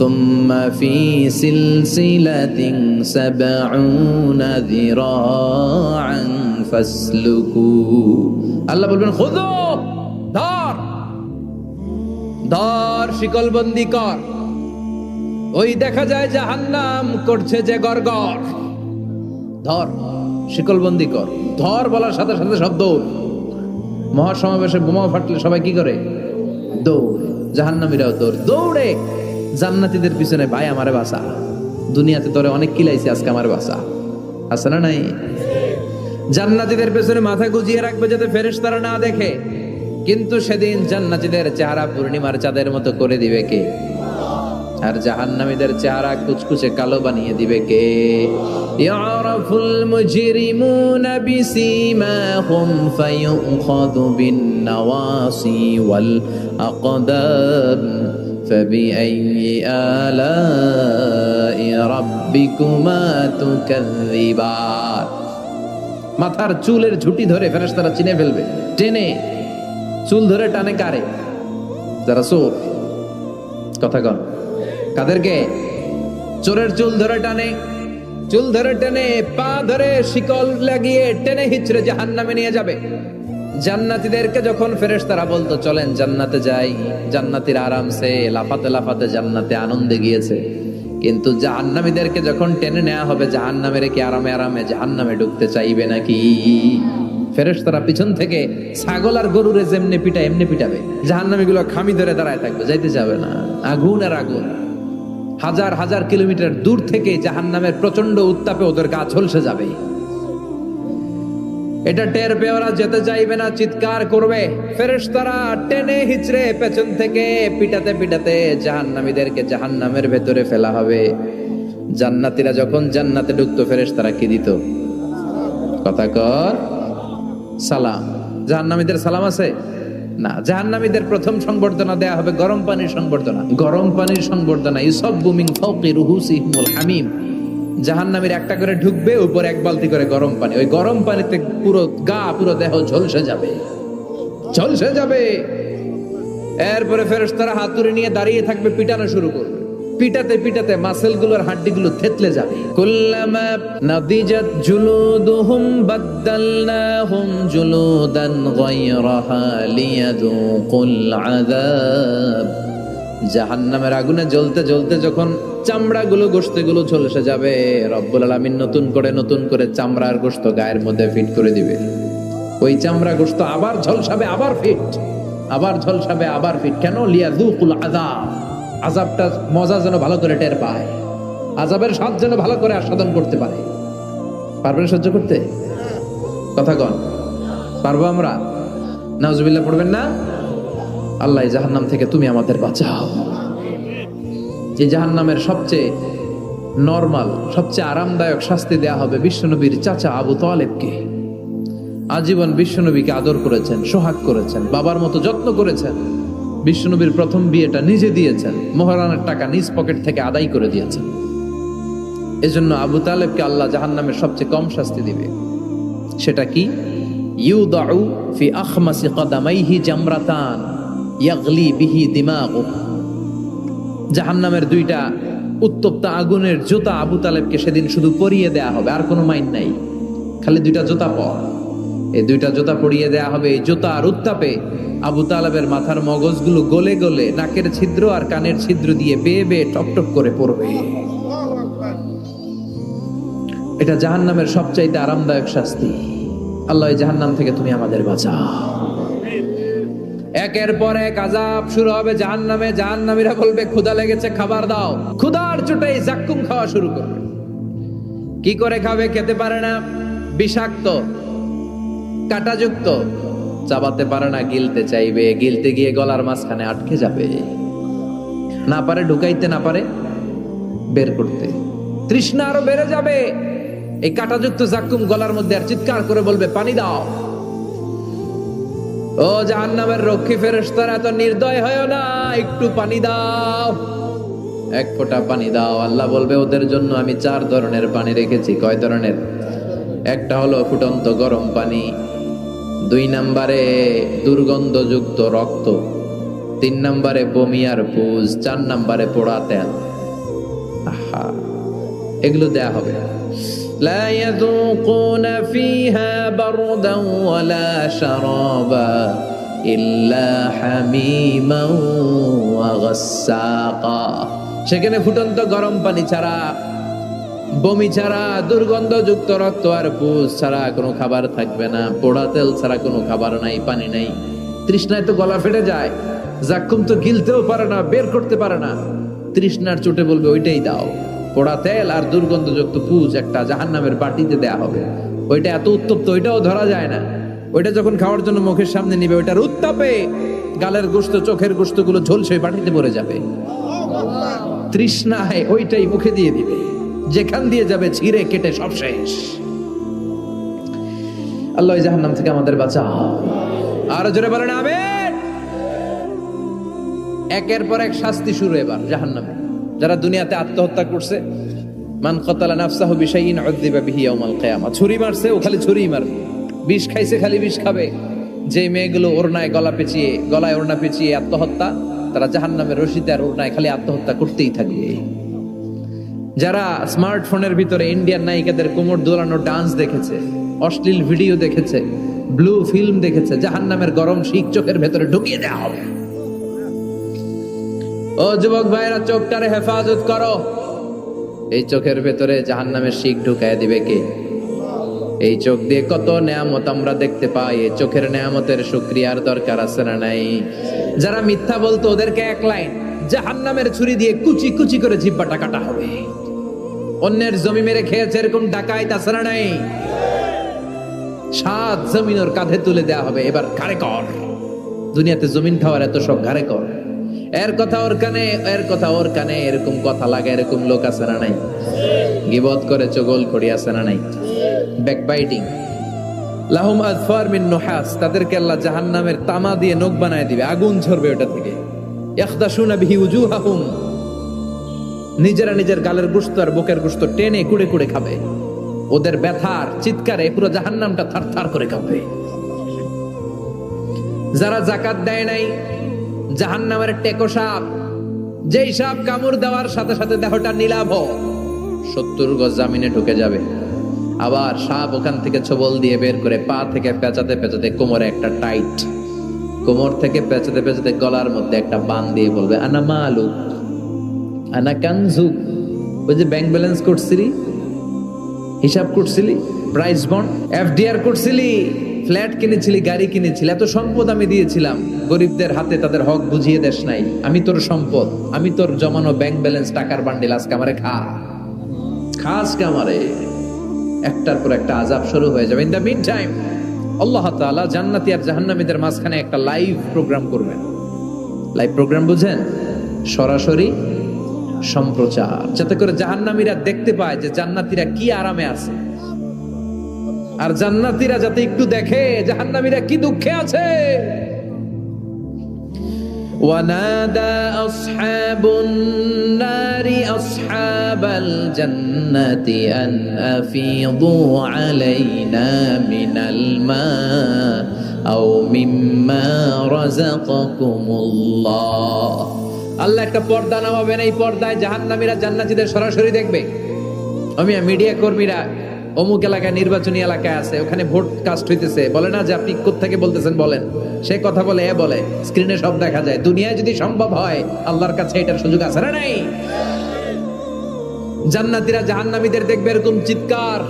Speaker 1: সুম্মা ফি সিলসিলাতিন ৭০ যিরাআন ফাসলুকু। আল্লাহ বলবেন খুযু, ধর ধর, শিকলবন্দি কর। ওই দেখা যায় জাহান্নাম করছে যে গড়গড়, ধর শিকলবন্দি কর। ধর বলার সাথে সাথে সব দৌড়। মহাসমাবেশে বোমা ফাটলে সবাই কি করে? দৌড়। জাহান্নামীরাও দৌড়, দৌড়ে জান্নাতীদের পিছনে, ভাই আমারে বাঁচা, দুনিয়াতে তোরে অনেক কিলাইছি, আজকে আমার বাঁচা। আছে না নাই? জান্নাতীদের পেছনে মাথা গুজিয়ে রাখবে যাতে ফেরেশতারা না দেখে, কিন্তু সেদিন জান্নাতীদের চেহারা পূর্ণিমার চাঁদের মতো করে দিবে কে? আর জাহান্নামীদের চেহারা কুচকুচে কালো বানিয়ে দিবে কে? ইয়ারাফুল মুজরিমুনা বিসীমাহুম ফায়ুখাযু বিন নাওয়াসি ওয়াল আকদাম ফাবিআইয়ি আলাই রাব্বিকুমা তুকাযযিবান। মাথার চুলের ঝুঁটি ধরে ফেরেশতারা চিনে ফেলবে, টেনে চুল ধরে টানে কারে? যারা চোর। কথা কন, কাদেরকে? চোরের চুল ধরে টানে, চুল ধরে টেনে, পা ধরে শিকল লাগিয়ে টেনে হিচড়ে জাহান্নামে নিয়ে যাবে। জান্নাতীদেরকে যখন ফেরেশতারা বলতো চলেন জান্নাতে যাই, জান্নাতীরা আরামসে লাফাতে লাফাতে জান্নাতে আনন্দে গিয়েছে, কিন্তু জাহান্নামীদেরকে যখন টেনে নেওয়া হবে জাহান্নামে রেখে আরামে আরামে জাহান্নামে ঢুকতে চাইবে নাকি? ফেরেশতারা পিছন থেকে ছাগল আর গরুরে যেমনি পিটায় এমনি পিটাবে, জাহান্নামীগুলো খামি ধরে দাঁড়ায় থাকবে, যাইতে যাবে না। আগুন আর আগুন। হাজার হাজার কিলোমিটার দূর থেকে জাহান্নামের প্রচন্ড উত্তাপে ওদের গা ঝলসে যাবে। এটা টের পেয়ে ওরা যেতে চাইবে না, চিৎকার করবে। ফেরেশতারা টেনে হিচড়ে পেছন থেকে পিটাতে পিটাতে জাহান্নামীদেরকে জাহান্নামের ভেতরে ফেলা হবে। জান্নাতীরা যখন জান্নাতে ঢুকতো ফেরেশতারা কি দিত? কথা কর, সালাম। জাহান্নামীদের সালাম আছে না? জাহান্নামীদের প্রথম সংবর্ধনা দেয়া হবে গরম পানির সংবর্ধনা। গরম পানির সংবর্ধনা, ইউসাব্বু মিন ফাওকি রুহুসিহিমুল হামিম। জাহান্নামীর একটা করে ঢুকবে, উপর এক বালতি করে গরম পানি। ওই গরম পানিতে পুরো গা, পুরো দেহ ঝলসে যাবে, ঝলসে যাবে। এরপরে ফেরেশতারা হাতুড়ি নিয়ে দাঁড়িয়ে থাকবে, পিটানো শুরু করবে। পিটাতে পিটাতে মাসেলগুলোর হাড্ডিগুলো থেতলে যাবে। কুল্লামা নাদিজাত জুলুদুহুম বাদদালনাহুম জুলুদান গায়রাহা লিয়াযুকুল আযাব। জাহান্নামের আগুনে জ্বলতে জ্বলতে যখন চামড়াগুলো, গোশতগুলো ঝলসে যাবে, রব্বুল আলামিন নতুন করে চামড়ার গোশত গায়ের মধ্যে ফিট করে দিবে। ওই চামড়া গোশত আবার ঝলসাবে, আবার ফিট, আবার ঝলসাবে, আবার ফিট। কেন? লিয়াযুকুল আযাব। আযাবটা মজা যেন ভালো করে টের পায়, আযাবের স্বাদ যেন ভালো করে আস্বাদন করতে পারে। পারবেন সহ্য করতে? কথা কন, পারবো আমরা? নাউজুবিল্লাহ পড়বেন না? আল্লাহ এই জাহান্নাম থেকে তুমি আমাদের বাঁচাও। যে জাহান্নামের সবচেয়ে নরমাল, সবচেয়ে আরামদায়ক শাস্তি দেয়া হবে বিশ্বনবীর চাচা আবু তালেবকে। আজীবন বিশ্বনবীকে আদর করেছেন, সোহাগ করেছেন, বাবার মতো যত্ন করেছেন। বিশ্বনবীর প্রথম বিয়েটা নিজে দিয়েছেন, মোহরানের টাকা নিজ পকেট থেকে আদায় করে দিয়েছেন। এজন্য আবু তালেবকে আল্লাহ জাহান্নামের সবচেয়ে কম শাস্তি দিবে। সেটা কি? ইউদাউ ফি আখমাসি কদামাইহি জামরাতান ইয়াগলি বিহি দিমাগু। জাহান্নামের দুইটা উত্তপ্ত আগুনের জুতা আবু তালেবকে সেদিন শুধু পরিয়ে দেয়া হবে, আর কোনো মাইন নাই, খালি দুইটা জুতা পর। এই দুইটা জুতা পরিয়ে দেয়া হবে। এই জুতার উত্তাপে আবু তালেবের মাথার মগজগুলো গলে গলে নাকের ছিদ্র আর কানের ছিদ্র দিয়ে বেয়ে বেয়ে টপটপ করে পড়বে। এটা জাহান্নামের সবচাইতে আরামদায়ক শাস্তি। আল্লাহ এই জাহান্নাম থেকে তুমি আমাদের বাঁচাও। একের পর এক আযাব শুরু হবে জাহান্নামে। জাহান্নামীরা বলবে ক্ষুধা লেগেছে, খাবার দাও। ক্ষুধার চোটেই জাক্কুম খাওয়া শুরু করবে। কি করে খাবে? খেতে পারে না, বিষাক্ত, কাঁটাযুক্ত, চাবাতে পারে না, গিলতে চাইবে, গিলতে গিয়ে গলার মাঝখানে আটকে যাবে, না পারে ঢুকাইতে, না পারে বের করতে। তৃষ্ণা আরো বেড়ে যাবে। এই কাঁটাযুক্ত জাক্কুম গলার মধ্যে আর চিৎকার করে বলবে পানি দাও। ও জাহান্নামের রক্ষী ফেরেশতারা, এত নির্দয় হয় না, একটু পানি দাও, এক ফোঁটা পানি দাও। আল্লাহ বলবে ওদের জন্য আমি 4 ধরনের পানি রেখেছি। কয় ধরনের? একটা হলো ফুটন্ত গরম পানি, 2 নম্বরে দুর্গন্ধযুক্ত রক্ত, 3 নম্বরে বমি আর পুজ, 4 নম্বরে পোড়া তেল। আহা, এগুলো দেয়া হবে। লা ইয়াযুকুনা ফিহা বারদান ওয়ালা শারাবা ইল্লা হামিমান ওয়া গাসসাকা। সেখানে ফুটন্ত গরম পানি ছাড়া, বমি ছাড়া, দুর্গন্ধযুক্ত রক্ত আর পুজ ছাড়া কোনো খাবার থাকবে না। পোড়া তেল ছাড়া কোনো খাবার নাই, পানি নাই। তৃষ্ণায় তো গলা ফেটে যায়, জাক্কুম তো গিলতেও পারে না, বের করতে পারে না। তৃষ্ণার চোটে বলবে ওইটাই দাও। পোড়া তেল আর দুর্গন্ধযুক্ত পুজ একটা জাহান্নামের বাটিতে দেয়া হবে। ওইটা এত উত্তপ্ত, ওইটাও ধরা যায় না। ওইটা যখন খাওয়ার জন্য মুখের সামনে নিবে, ওইটার উত্তাপে গালের গোশত, চোখের গোশতগুলো ঝলসে বাটিতে পড়ে যাবে। তৃষ্ণায় ওইটাই মুখে দিয়ে দিবে, যেখান দিয়ে যাবে ছিঁড়ে কেটে সব শেষ। আল্লাহ জাহান্নাম থেকে আমাদের বাঁচাও। আর জোরে বলেন আমিন। একের পর এক শাস্তি শুরু এবার জাহান্নামে। যারা দুনিয়াতে আত্মহত্যা করছে, মান কাতালা নাফসাহু বিশাইইন উযযিবা বিহি ইয়াউমাল কিয়ামা। ছুরি মারছে, ও খালি ছুরিই মারবে। বিষ খাইছে, খালি বিষ খাবে। যে মেয়েগুলো ওড়নায় গলায় ওড়না পেঁচিয়ে আত্মহত্যা, তারা জাহান্নামের রশিতে আর ওড়নায় খালি আত্মহত্যা করতেই থাকবে। যারা স্মার্টফোনের ভিতরে ইন্ডিয়ান নায়িকাদের কোমর দোলানো ডান্স দেখেছে, অশ্লীল ভিডিও দেখেছে, ব্লু ফিল্ম দেখেছে, জাহান্নামের গরম শিখ চোখের ভেতরে ঢুকিয়ে দেওয়া হবে। ও যুবক ভাইরা, চোখটারে হেফাজত করো। এই চোখের ভেতরে জাহান্নামের শিখ ঢুকায় দিবে কে? এই চোখ দিয়ে কত নেয়ামত আমরা দেখতে পাই। এই চোখের নেয়ামতের শুকরিয়ার দরকার আছে না নাই? যারা মিথ্যা বলতো ওদেরকে এক লাইন, জাহান্নামের ছুরি দিয়ে কুচি কুচি করে জিহ্বাটা কাটা হবে। অন্যের জমি মেরে খেয়েছে এরকম ডাকাইত আছে না নাই? 7 জমিন ওর কাঁধে তুলে দেয়া হবে। এবার ঘাড়ে কর। দুনিয়াতে জমিন খাওয়ার এত সব, ঘাড়ে কর। এর কথা ওর কানে, এর কথা ওর কানে, এরকম কথা লাগে, এরকম লোক আছে না নাই? গীবত করে চগল খড়ি আছে না নাই? ব্যাকবাইটিং। লাহুম আযফার মিন নুহাস, তাদেরকে আল্লাহ জাহান্নামের তামা দিয়ে নখ বানায় দিবে, আগুন ঝরবে ওটা থেকে। ইয়াখদাশুনা বিহি উজুহাহুম, নিজেরা নিজের গালের গোশত আর বুকের গোশত টেনে কুড়ে কুড়ে খাবে। ওদের ব্যথার চিৎকারে পুরো জাহান্নামটা থারথার করে কাঁপবে। যারা যাকাত দেয় নাই, জাহান্নামের টেকো সাপ, যেই সাপ কামড় দেওয়ার সাথে সাথে দেহটা নীলাভ, 70 গজ জামিনে ঢুকে যাবে। আবার সাপ ওখান থেকে ছোবল দিয়ে বের করে পা থেকে পেঁচাতে পেঁচাতে কোমরে একটা টাইট, কোমর থেকে পেঁচাতে পেঁচাতে গলার মধ্যে একটা বান দিয়ে বলবে আনা মালুক আনা কানজুক। ওই যে ব্যাংক ব্যালেন্স করছিলি, হিসাব করছিলি, প্রাইস বন্ড, এফডিআর করছিলি, ফ্ল্যাট কিনেছিলি, গাড়ি কিনেছিলি, এত সম্পদ আমি দিয়েছিলাম, গরিবদের হাতে তাদের হক বুঝিয়ে দেশ নাই। আমি তোর সম্পদ, আমি তোর জমানো ব্যাংক ব্যালেন্স টাকার বান্ডিল, আজকে আমারে খা, খাস আমারে। একটার পর একটা আযাব শুরু হয়ে যাবে। ইন দ্য মিন টাইম আল্লাহ তাআলা জান্নাতি আর জাহান্নামীদের মাঝখানে একটা লাইভ প্রোগ্রাম করবেন। লাইভ প্রোগ্রাম বুঝেন? সরাসরি সম্প্রচার, যাতে করে জাহান্নামীরা দেখতে পায় যে জান্নাতীরা কি আরামে আছে, আর জান্নাতীরা যাতে একটু দেখে জাহান্নামীরা কি দুঃখে আছে। ওয়ানাদা আসহাবুন নারি আসহাবাল জান্নাতি আন আফিদু আলাইনা মিনাল মা আও মিম্মা রাযাকাকুমুল্লাহ। আল্লাহ একটা পর্দা নামাবেন, এই পর্দায় জাহান্নামীরা জান্নাতীদের সরাসরি দেখবে। আমি মিডিয়া কর্মীরা অমুক এলাকায় নির্বাচনী এলাকায় আছে, ওখানে ভোট কাস্ট হইতেছে, বলে না যে আপনি কোত্থেকে বলতেছেন বলেন, সে কথা বলে এ বলে, স্ক্রিনে সব দেখা যায়। দুনিয়ায় যদি সম্ভব হয় আল্লাহর কাছে এটার সুযোগ আছে না নাই? জান্নাতীরা জাহান্নামীদের দেখবে এরকম চিৎকার,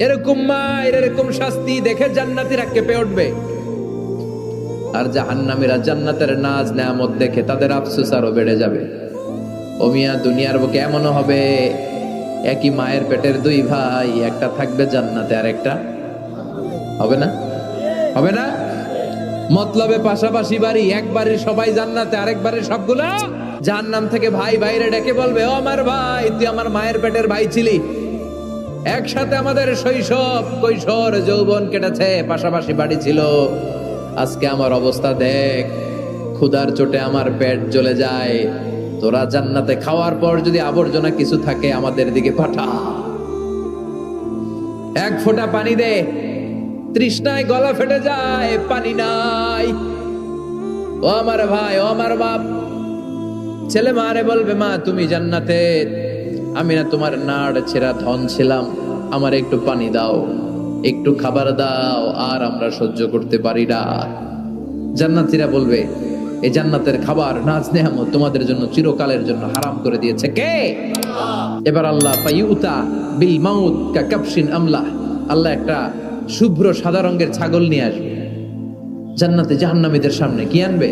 Speaker 1: এরকম মায়ের, এরকম শাস্তি দেখে জান্নাতীরা কেঁপে উঠবে। আর জাহান্নামীরা জান্নাতের নাজ নেয়ামত দেখে তাদের আফসোস আরো বেড়ে যাবে। ও মিয়া, দুনিয়ার বুকে এমনও হবে একই মায়ের পেটের দুই ভাই, একটা থাকবে জান্নাতে আর একটা হবে না। হবে না? মতলবে পাশাপাশি বাড়ি, এক বাড়ির সবাই জান্নাতে, আরেক বাড়ির সবগুলা জাহান্নাম থেকে ভাই ভাইরে ডেকে বলবে, ও আমার ভাই, তুই আমার মায়ের পেটের ভাই ছিলি, একসাথে আমাদের শৈশব কৈশোর যৌবন কেটেছে, পাশাপাশি বাড়ি ছিল, আজকে আমার অবস্থা দেখ, ক্ষুধার চোটে আমার পেট জ্বলে যায়, তোরা জান্নাতে খাওয়ার পর যদি আবর্জনা কিছু থাকে আমাদের দিকে পাঠা, এক ফোঁটা পানি দে, তৃষ্ণায় গলা ফেটে যায়, পানি নাই। ও আমার ভাই, ও আমার বাপ, ছেলে মারে বলবে, মা তুমি জান্নাতে, আমি না তোমার নাড় ছেঁড়া ধন ছিলাম, আমার একটু পানি দাও, একটু খাবার দাও, আর আমরা সহ্য করতে পারি না। জান্নাতীরা বলবে, এই জান্নাতের খাবার নাজ নেয়ামত তোমাদের জন্য চিরকালের জন্য হারাম করে দিয়েছে কে? এবার আল্লাহ ফায়ুতা বিল মাউত কা কাবশিন আমলা, আল্লাহ একটা শুভ্র সাদা রঙের ছাগল নিয়ে আসবে জান্নাতে জাহান্নামীদের সামনে। কি আনবে?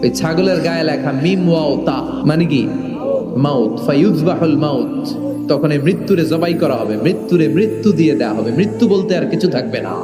Speaker 1: ওই ছাগলের গায়ে লেখা মিম ওয়াও তা, মানে কি? মাউত। ফায়ুযবাহুল মাউত, তখন এই মৃত্যুরে জবাই করা হবে, মৃত্যুরে মৃত্যু দিয়ে দেয়া হবে, মৃত্যু বলতে আর কিছু থাকবে না।